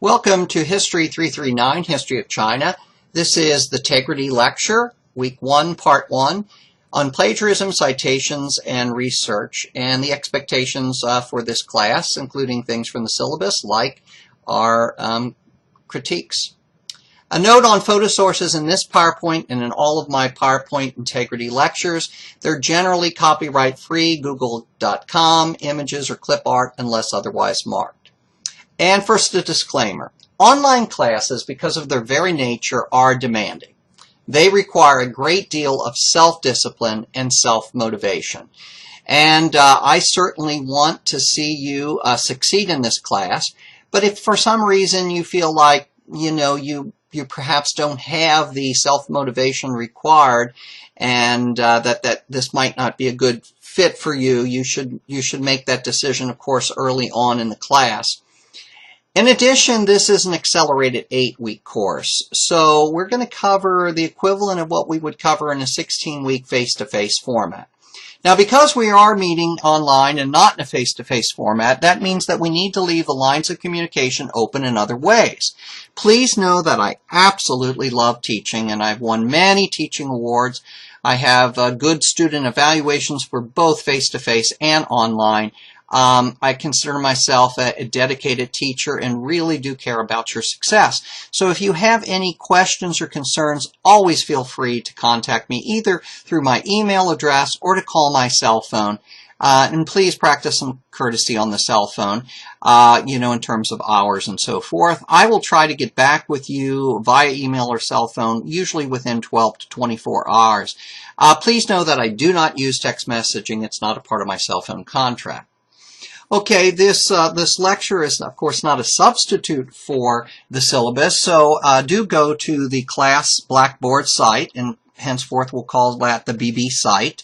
Welcome to History 339, History of China. This is the Tegrity Lecture, Week 1, Part 1, on plagiarism, citations, and research, and the expectations for this class, including things from the syllabus, like our critiques. A note on photo sources in this PowerPoint and in all of my PowerPoint integrity lectures. They're generally copyright-free, google.com, images, or clip art, unless otherwise marked. And first, a disclaimer. Online classes, because of their very nature, are demanding. They require a great deal of self-discipline and self-motivation. And I certainly want to see you succeed in this class. But if for some reason you feel like, you perhaps don't have the self-motivation required and that this might not be a good fit for you, you should make that decision, of course, early on in the class. In addition, this is an accelerated 8-week course, so we're going to cover the equivalent of what we would cover in a 16-week face-to-face format. Now, because we are meeting online and not in a face-to-face format, that means that we need to leave the lines of communication open in other ways. Please know that I absolutely love teaching, and I've won many teaching awards. I have good student evaluations for both face-to-face and online. I consider myself a dedicated teacher and really do care about your success. So if you have any questions or concerns, always feel free to contact me either through my email address or to call my cell phone. And please practice some courtesy on the cell phone, in terms of hours and so forth. I will try to get back with you via email or cell phone, usually within 12 to 24 hours. Please know that I do not use text messaging. It's not a part of my cell phone contract. Okay, this lecture is, of course, not a substitute for the syllabus, so do go to the class Blackboard site, and henceforth we'll call that the BB site.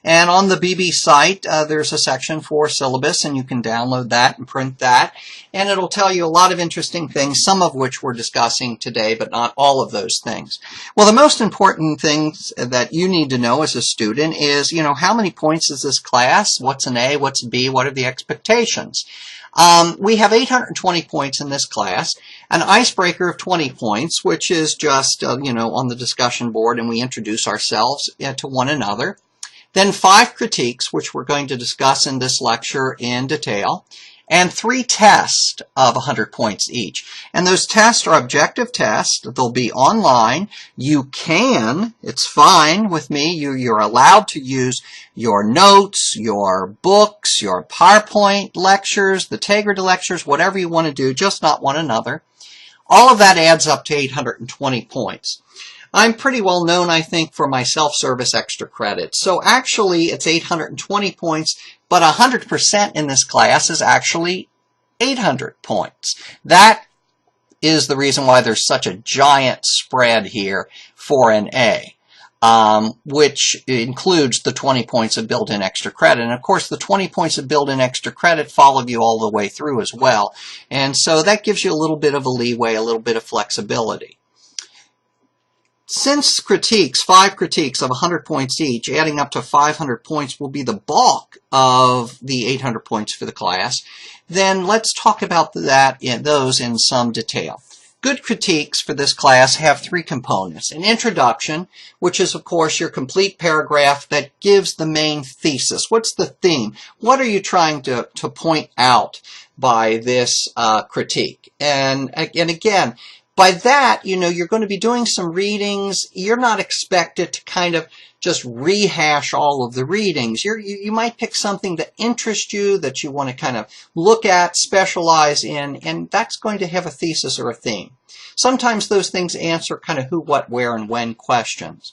And on the BB site, there's a section for syllabus, and you can download that and print that. And it'll tell you a lot of interesting things, some of which we're discussing today, but not all of those things. Well, the most important things that you need to know as a student is, how many points is this class? What's an A? What's a B? What are the expectations? We have 820 points in this class, an icebreaker of 20 points, which is just, on the discussion board, and we introduce ourselves to one another. Then 5 critiques, which we're going to discuss in this lecture in detail, and 3 tests of 100 points each. And those tests are objective tests. They'll be online. It's fine with me. You're allowed to use your notes, your books, your PowerPoint lectures, the Tegrity lectures, whatever you want to do, just not one another. All of that adds up to 820 points. I'm pretty well known, I think, for my self-service extra credit. So actually, it's 820 points, but 100% in this class is actually 800 points. That is the reason why there's such a giant spread here for an A, which includes the 20 points of built-in extra credit. And of course, the 20 points of built-in extra credit follow you all the way through as well. And so that gives you a little bit of a leeway, a little bit of flexibility. Since 5 critiques of 100 points each, adding up to 500 points will be the bulk of the 800 points for the class, then let's talk about those in some detail. Good critiques for this class have 3 components. An introduction, which is, of course, your complete paragraph that gives the main thesis. What's the theme? What are you trying to point out by this critique? And again, by that, you're going to be doing some readings. You're not expected to kind of just rehash all of the readings. You might pick something that interests you, that you want to kind of look at, specialize in, and that's going to have a thesis or a theme. Sometimes those things answer kind of who, what, where, and when questions.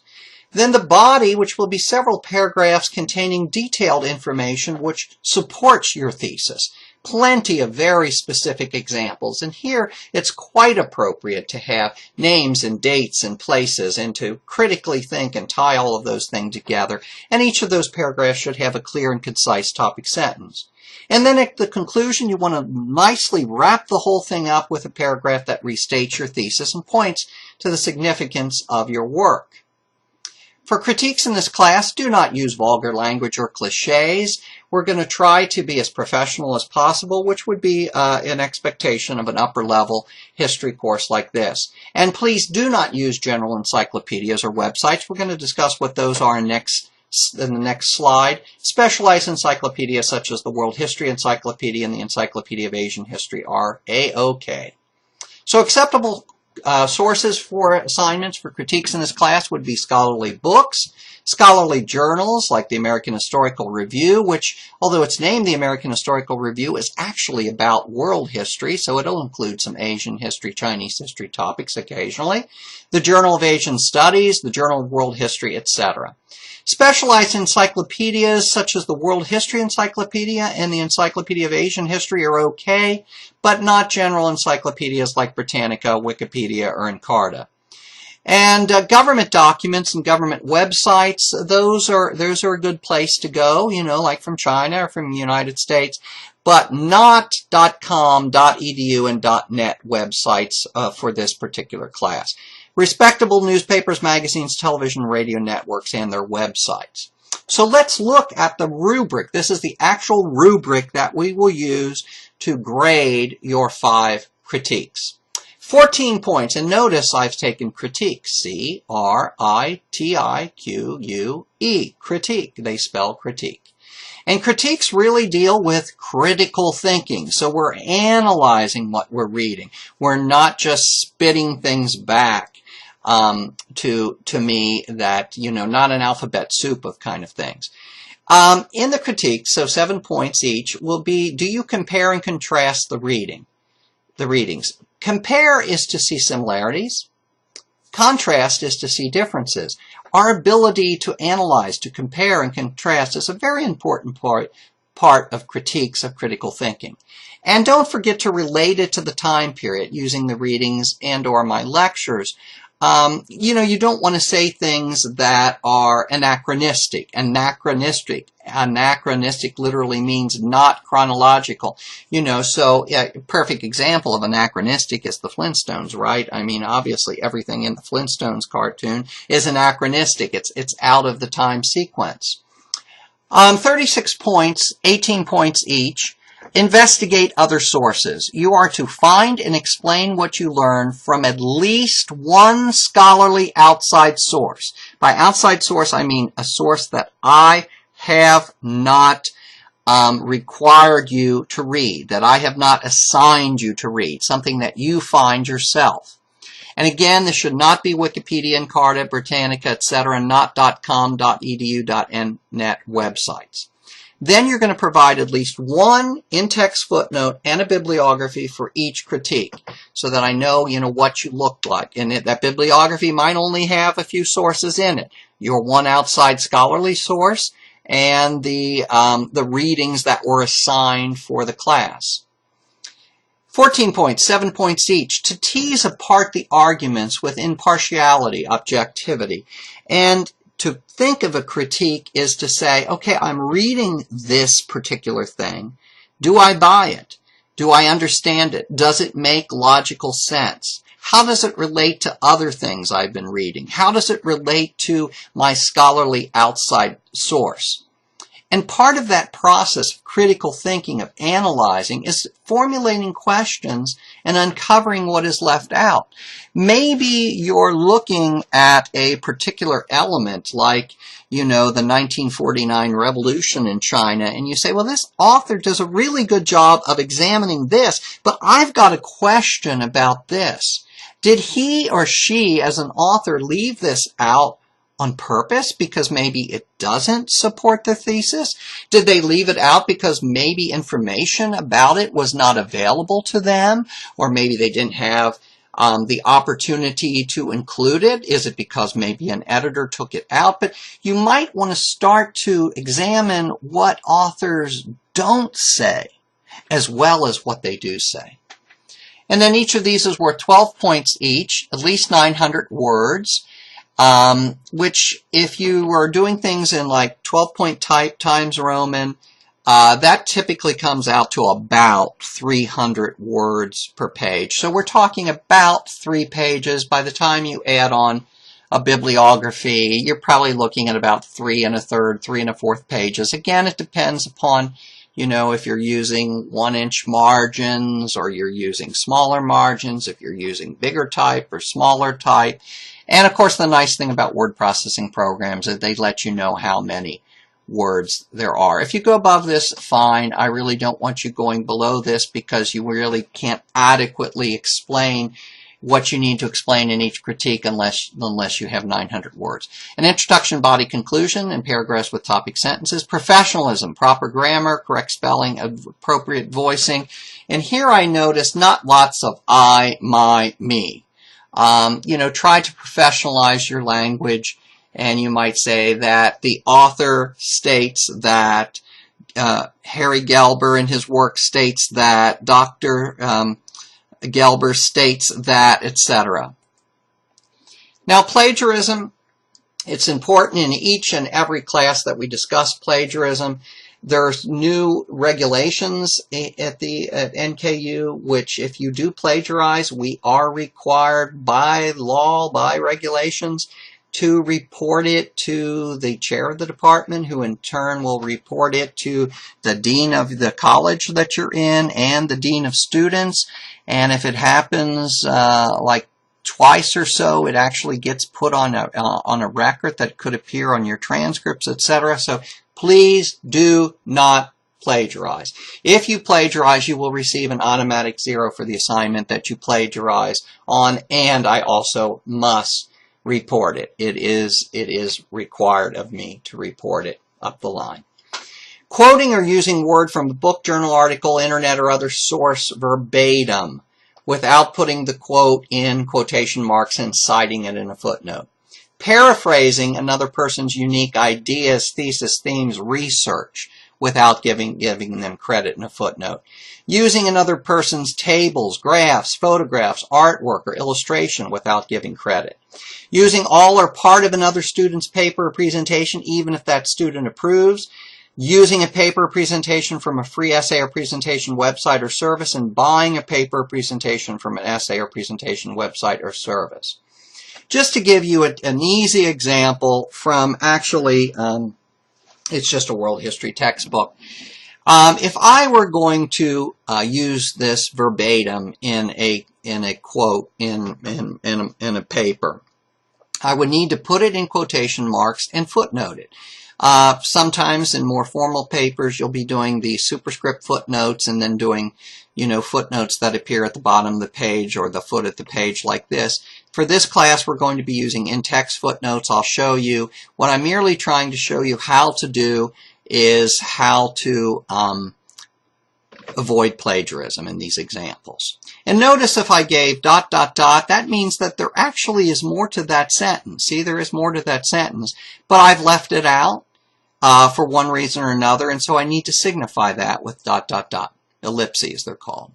Then the body, which will be several paragraphs containing detailed information which supports your thesis. Plenty of very specific examples, and here it's quite appropriate to have names and dates and places and to critically think and tie all of those things together, and each of those paragraphs should have a clear and concise topic sentence. And then at the conclusion, you want to nicely wrap the whole thing up with a paragraph that restates your thesis and points to the significance of your work. For critiques in this class, do not use vulgar language or cliches. We're going to try to be as professional as possible, which would be an expectation of an upper-level history course like this. And please do not use general encyclopedias or websites. We're going to discuss what those are in the next slide. Specialized encyclopedias such as the World History Encyclopedia and the Encyclopedia of Asian History are A-OK. So acceptable sources for assignments for critiques in this class would be scholarly books, scholarly journals like the American Historical Review, which, although it's named the American Historical Review, is actually about world history, so it'll include some Asian history, Chinese history topics occasionally, the Journal of Asian Studies, the Journal of World History, etc. Specialized encyclopedias such as the World History Encyclopedia and the Encyclopedia of Asian History are okay, but not general encyclopedias like Britannica, Wikipedia, or Encarta. And government documents and government websites, those are a good place to go, you know, like from China or from the United States, but not .com, .edu, and .net websites for this particular class. Respectable newspapers, magazines, television, radio networks, and their websites. So let's look at the rubric. This is the actual rubric that we will use to grade your 5 critiques. 14 points, and notice I've taken critique, C-R-I-T-I-Q-U-E, critique. They spell critique. And critiques really deal with critical thinking. So we're analyzing what we're reading. We're not just spitting things back to me that, you know, not an alphabet soup of kind of things. In the critique, so 7 points each, will be, do you compare and contrast the readings? Compare is to see similarities. Contrast is to see differences. Our ability to analyze, to compare and contrast is a very important part of critiques of critical thinking. And don't forget to relate it to the time period using the readings and or my lectures. You know, you don't want to say things that are anachronistic. Anachronistic literally means not chronological. You know, so a perfect example of anachronistic is the Flintstones, right? I mean, obviously everything in the Flintstones cartoon is anachronistic. It's out of the time sequence. 36 points, 18 points each. Investigate other sources. You are to find and explain what you learn from at least one scholarly outside source. By outside source, I mean a source that I have not required you to read, that I have not assigned you to read, something that you find yourself. And again, this should not be Wikipedia, Encarta, Britannica, etc., not .com, .edu, .net websites. Then you're going to provide at least one in-text footnote and a bibliography for each critique so that I know, you know, what you looked like. And that bibliography might only have a few sources in it. Your one outside scholarly source and the readings that were assigned for the class. 14 points, 7 points each, to tease apart the arguments with impartiality, objectivity. And to think of a critique is to say, okay, I'm reading this particular thing. Do I buy it? Do I understand it? Does it make logical sense? How does it relate to other things I've been reading? How does it relate to my scholarly outside source? And part of that process of critical thinking, of analyzing, is formulating questions and uncovering what is left out. Maybe you're looking at a particular element like, you know, the 1949 revolution in China, and you say, well, this author does a really good job of examining this, but I've got a question about this. Did he or she, as an author, leave this out on purpose because maybe it doesn't support the thesis? Did they leave it out because maybe information about it was not available to them, or maybe they didn't have the opportunity to include it? Is it because maybe an editor took it out? But you might want to start to examine what authors don't say as well as what they do say. And then each of these is worth 12 points each, at least 900 words. Which if you were doing things in like 12-point type times Roman, that typically comes out to about 300 words per page. So we're talking about 3 pages by the time you add on a bibliography, you're probably looking at about 3 1/3, 3 1/4 pages. Again, it depends upon, you know, if you're using 1-inch margins or you're using smaller margins, if you're using bigger type or smaller type. And of course, the nice thing about word processing programs is they let you know how many words there are. If you go above this, fine. I really don't want you going below this because you really can't adequately explain what you need to explain in each critique unless you have 900 words. An introduction, body, conclusion, and paragraphs with topic sentences. Professionalism, proper grammar, correct spelling, appropriate voicing. And here I notice not lots of I, my, me. You know, try to professionalize your language, and you might say that the author states that Harry Gelber in his work states that Dr. Gelber states that, etc. Now, plagiarism, it's important in each and every class that we discuss plagiarism. There's new regulations at NKU, which if you do plagiarize, we are required by law, by regulations, to report it to the chair of the department, who in turn will report it to the dean of the college that you're in and the dean of students. And if it happens like twice or so, it actually gets put on a record that could appear on your transcripts, etc. So please do not plagiarize. If you plagiarize, you will receive an automatic 0 for the assignment that you plagiarize on, and I also must report it. It is required of me to report it up the line. Quoting or using word from a book, journal, article, internet, or other source verbatim without putting the quote in quotation marks and citing it in a footnote. Paraphrasing another person's unique ideas, thesis, themes, research without giving them credit in a footnote. Using another person's tables, graphs, photographs, artwork, or illustration without giving credit. Using all or part of another student's paper or presentation, even if that student approves. Using a paper or presentation from a free essay or presentation website or service, and buying a paper or presentation from an essay or presentation website or service. Just to give you an easy example from actually, it's just a world history textbook. If I were going to use this verbatim in a quote in a paper, I would need to put it in quotation marks and footnote it. Sometimes in more formal papers, you'll be doing the superscript footnotes and then doing, you know, footnotes that appear at the bottom of the page or the foot of the page like this. For this class, we're going to be using in-text footnotes. I'll show you. What I'm merely trying to show you how to do is how to avoid plagiarism in these examples. And notice if I gave ... that means that there actually is more to that sentence. See, there is more to that sentence, but I've left it out for one reason or another, and so I need to signify that with ... ellipses, they're called.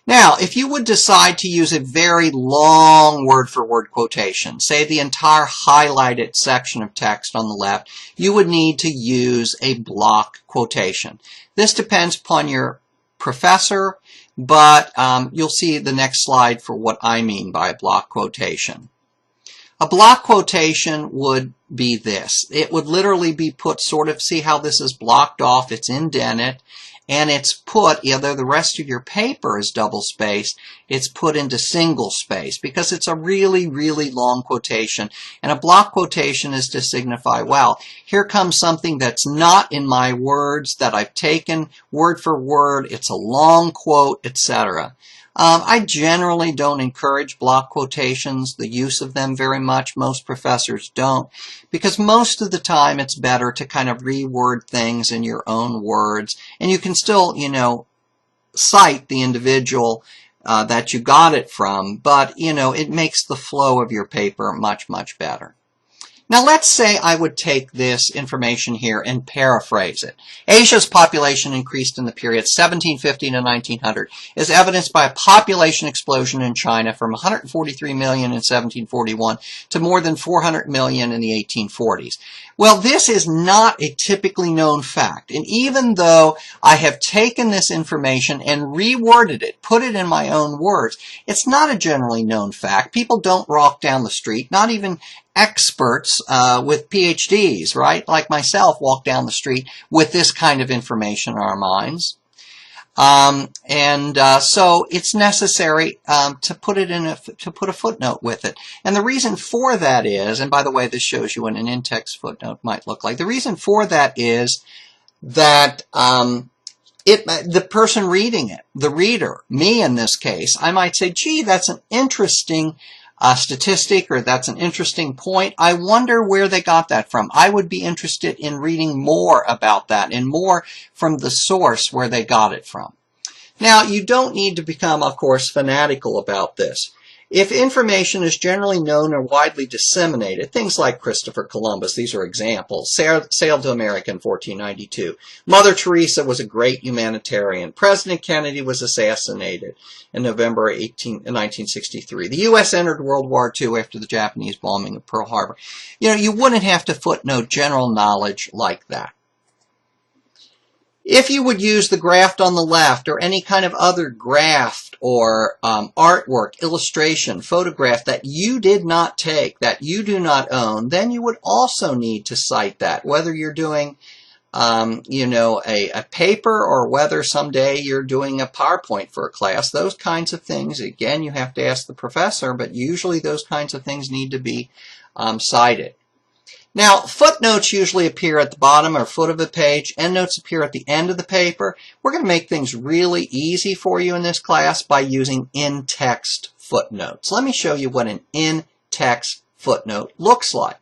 Now, if you would decide to use a very long word-for-word quotation, say the entire highlighted section of text on the left, you would need to use a block quotation. This depends upon your professor, but you'll see the next slide for what I mean by a block quotation. A block quotation would be this. It would literally be put sort of, see how this is blocked off, it's indented, and it's put, either the rest of your paper is double-spaced, it's put into single-space because it's a really, really long quotation. And a block quotation is to signify, well, here comes something that's not in my words that I've taken word for word, it's a long quote, etc. I generally don't encourage block quotations, the use of them very much. Most professors don't, because most of the time it's better to kind of reword things in your own words, and you can still, you know, cite the individual that you got it from, but, you know, it makes the flow of your paper much, much better. Now let's say I would take this information here and paraphrase it. Asia's population increased in the period 1750 to 1900 is evidenced by a population explosion in China from 143 million in 1741 to more than 400 million in the 1840s. Well, this is not a typically known fact, and even though I have taken this information and reworded it, put it in my own words, it's not a generally known fact. People don't walk down the street, not even experts with PhDs, right, like myself, walk down the street with this kind of information in our minds. So it's necessary to put it to put a footnote with it. And the reason for that is, and by the way, this shows you what an in-text footnote might look like. The reason for that is that the person reading it, the reader, me in this case, I might say, gee, that's an interesting statistic, or that's an interesting point. I wonder where they got that from. I would be interested in reading more about that and more from the source where they got it from. Now, you don't need to become, of course, fanatical about this. If information is generally known or widely disseminated, things like Christopher Columbus, these are examples, sailed to America in 1492. Mother Teresa was a great humanitarian. President Kennedy was assassinated in November 1963. The U.S. entered World War II after the Japanese bombing of Pearl Harbor. You know, you wouldn't have to footnote general knowledge like that. If you would use the graph on the left or any kind of other graph or artwork, illustration, photograph that you did not take, that you do not own, then you would also need to cite that, whether you're doing a paper or whether someday you're doing a PowerPoint for a class. Those kinds of things, again, you have to ask the professor, but usually those kinds of things need to be cited. Now, footnotes usually appear at the bottom or foot of a page. Endnotes appear at the end of the paper. We're going to make things really easy for you in this class by using in-text footnotes. Let me show you what an in-text footnote looks like.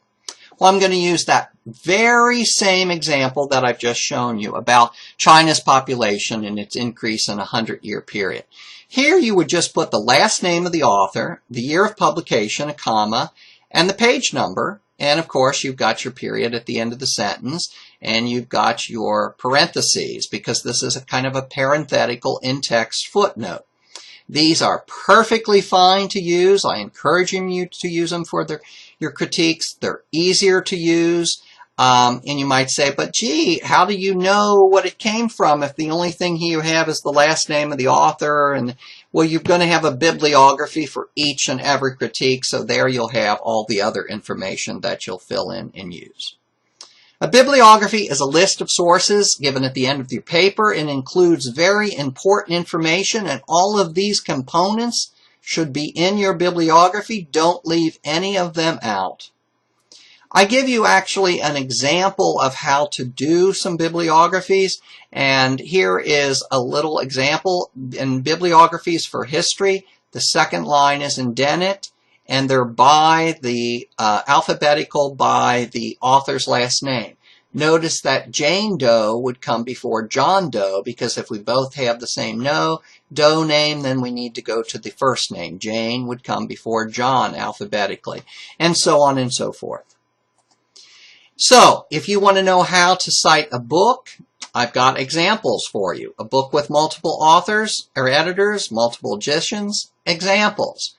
Well, I'm going to use that very same example that I've just shown you about China's population and its increase in a 100-year period. Here you would just put the last name of the author, the year of publication, a comma, and the page number. And of course, you've got your period at the end of the sentence, and you've got your parentheses, because this is a kind of a parenthetical in-text footnote. These are perfectly fine to use. I encourage you to use them for your critiques. They're easier to use. And you might say, but gee, how do you know what it came from if the only thing you have is the last name of the author? And well, you're going to have a bibliography for each and every critique, so there you'll have all the other information that you'll fill in and use. A bibliography is a list of sources given at the end of your paper and includes very important information, and all of these components should be in your bibliography. Don't leave any of them out. I give you actually an example of how to do some bibliographies, and here is a little example in bibliographies for history. The second line is indented, and they're by the alphabetical by the author's last name. Notice that Jane Doe would come before John Doe, because if we both have the same Doe name, then we need to go to the first name. Jane would come before John alphabetically, and so on and so forth. So, if you want to know how to cite a book, I've got examples for you. A book with multiple authors or editors, multiple editions, examples.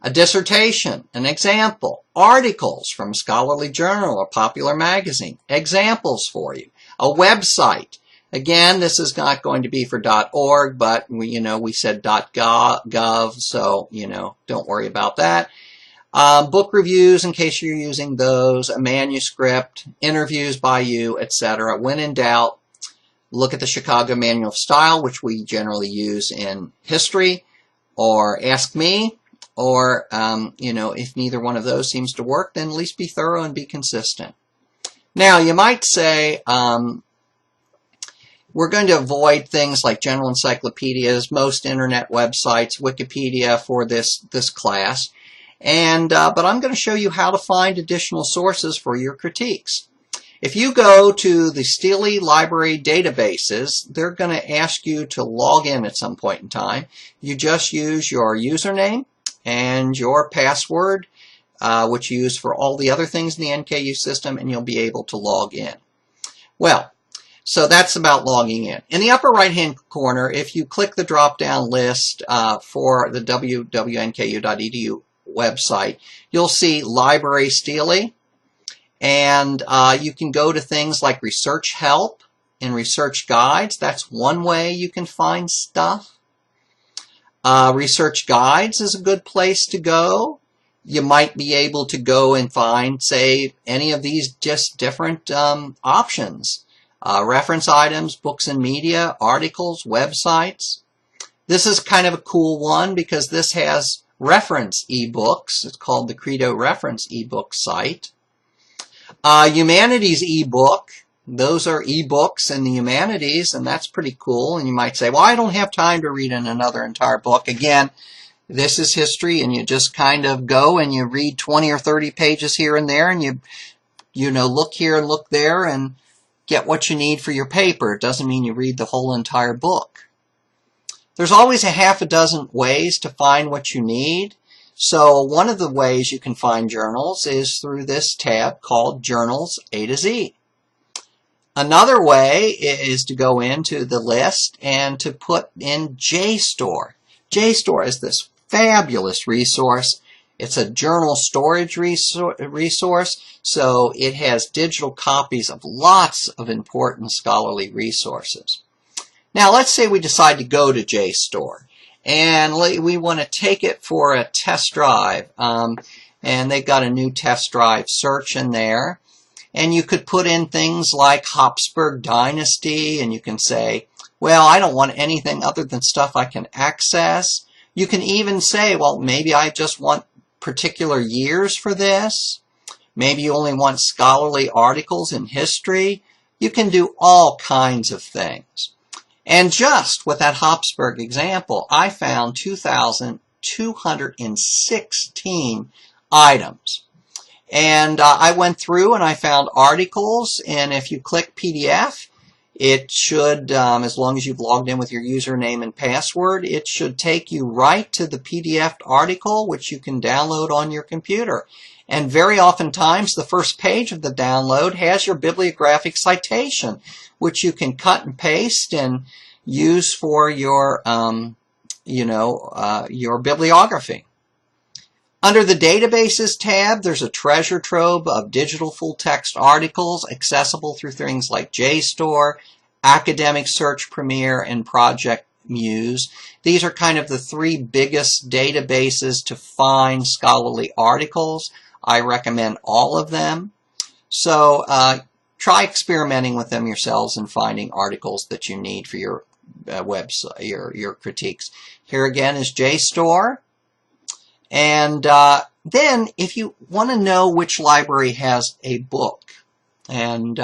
A dissertation, an example. Articles from a scholarly journal or popular magazine, examples for you. A website. Again, this is not going to be for .org, but we said .gov, so don't worry about that. Book reviews, in case you're using those, a manuscript, interviews by you, etc. When in doubt, look at the Chicago Manual of Style, which we generally use in history, or Ask Me, or, if neither one of those seems to work, then at least be thorough and be consistent. Now, you might say, we're going to avoid things like general encyclopedias, most internet websites, Wikipedia for this class. But I'm going to show you how to find additional sources for your critiques. If you go to the Steely Library databases, they're going to ask you to log in at some point in time. You just use your username and your password which you use for all the other things in the NKU system, and you'll be able to log in. Well, so that's about logging in. In the upper right-hand corner, if you click the drop-down list for the www.nku.edu website, you'll see Library Steely, and you can go to things like research help and research guides. That's one way you can find stuff. Research guides is a good place to go. You might be able to go and find, say, any of these just different options. Reference items, books and media, articles, websites. This is kind of a cool one because this has reference ebooks. It's called the Credo Reference ebook site. Humanities ebook. Those are ebooks in the humanities, and that's pretty cool. And you might say, well, I don't have time to read another entire book. Again, this is history, and you just kind of go and you read 20 or 30 pages here and there, and you know, look here and look there and get what you need for your paper. It doesn't mean you read the whole entire book. There's always a half a dozen ways to find what you need. So one of the ways you can find journals is through this tab called Journals A to Z. Another way is to go into the list and to put in JSTOR. JSTOR is this fabulous resource. It's a journal storage resource, so it has digital copies of lots of important scholarly resources. Now, let's say we decide to go to JSTOR, and we want to take it for a test drive, and they've got a new test drive search in there, and you could put in things like Habsburg Dynasty, and you can say, well, I don't want anything other than stuff I can access. You can even say, well, maybe I just want particular years for this. Maybe you only want scholarly articles in history. You can do all kinds of things. And just with that Habsburg example, I found 2,216 items. And I went through and I found articles, and if you click PDF, it should, as long as you've logged in with your username and password, it should take you right to the PDF article, which you can download on your computer. And very oftentimes, the first page of the download has your bibliographic citation, which you can cut and paste and use for your, your bibliography. Under the Databases tab, there's a treasure trove of digital full-text articles accessible through things like JSTOR, Academic Search Premier, and Project Muse. These are kind of the three biggest databases to find scholarly articles. I recommend all of them. So try experimenting with them yourselves and finding articles that you need for your website, your critiques. Here again is JSTOR. And then if you want to know which library has a book, and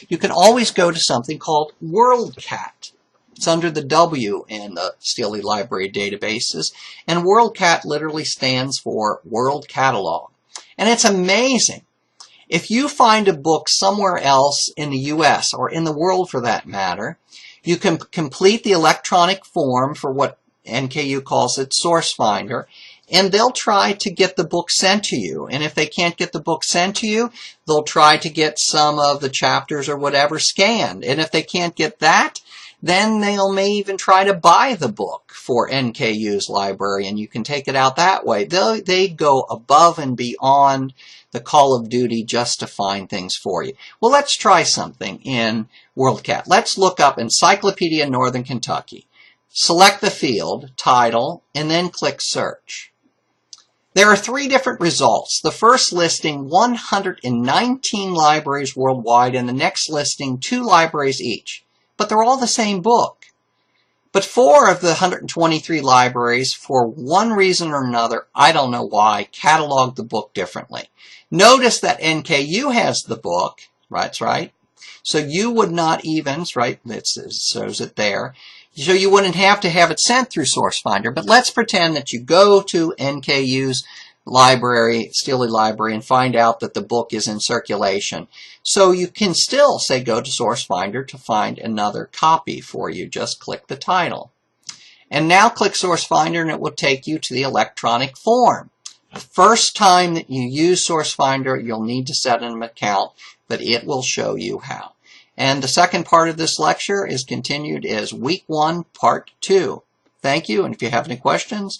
you can always go to something called WorldCat. It's under the W in the Steely Library databases, and WorldCat literally stands for World Catalog. And it's amazing. If you find a book somewhere else in the U.S. or in the world for that matter, you can complete the electronic form for what NKU calls it Source Finder, and they'll try to get the book sent to you. And if they can't get the book sent to you, they'll try to get some of the chapters or whatever scanned. And if they can't get that, then they may even try to buy the book for NKU's library, and you can take it out that way. They go above and beyond the call of duty just to find things for you. Well, let's try something in WorldCat. Let's look up Encyclopedia Northern Kentucky. Select the field, title, and then click search. There are three different results. The first listing 119 libraries worldwide, and the next listing 2 libraries each. But they're all the same book. But 4 of the 123 libraries, for one reason or another, I don't know why, cataloged the book differently. Notice that NKU has the book, that's right. So you would not even, right, it shows it there. So you wouldn't have to have it sent through SourceFinder, but let's pretend that you go to NKU's library, Steely Library, and find out that the book is in circulation. So you can still, say, go to SourceFinder to find another copy for you. Just click the title. And now click SourceFinder and it will take you to the electronic form. The first time that you use SourceFinder, you'll need to set an account, but it will show you how. And the second part of this lecture is continued as Week 1, Part 2. Thank you, and if you have any questions,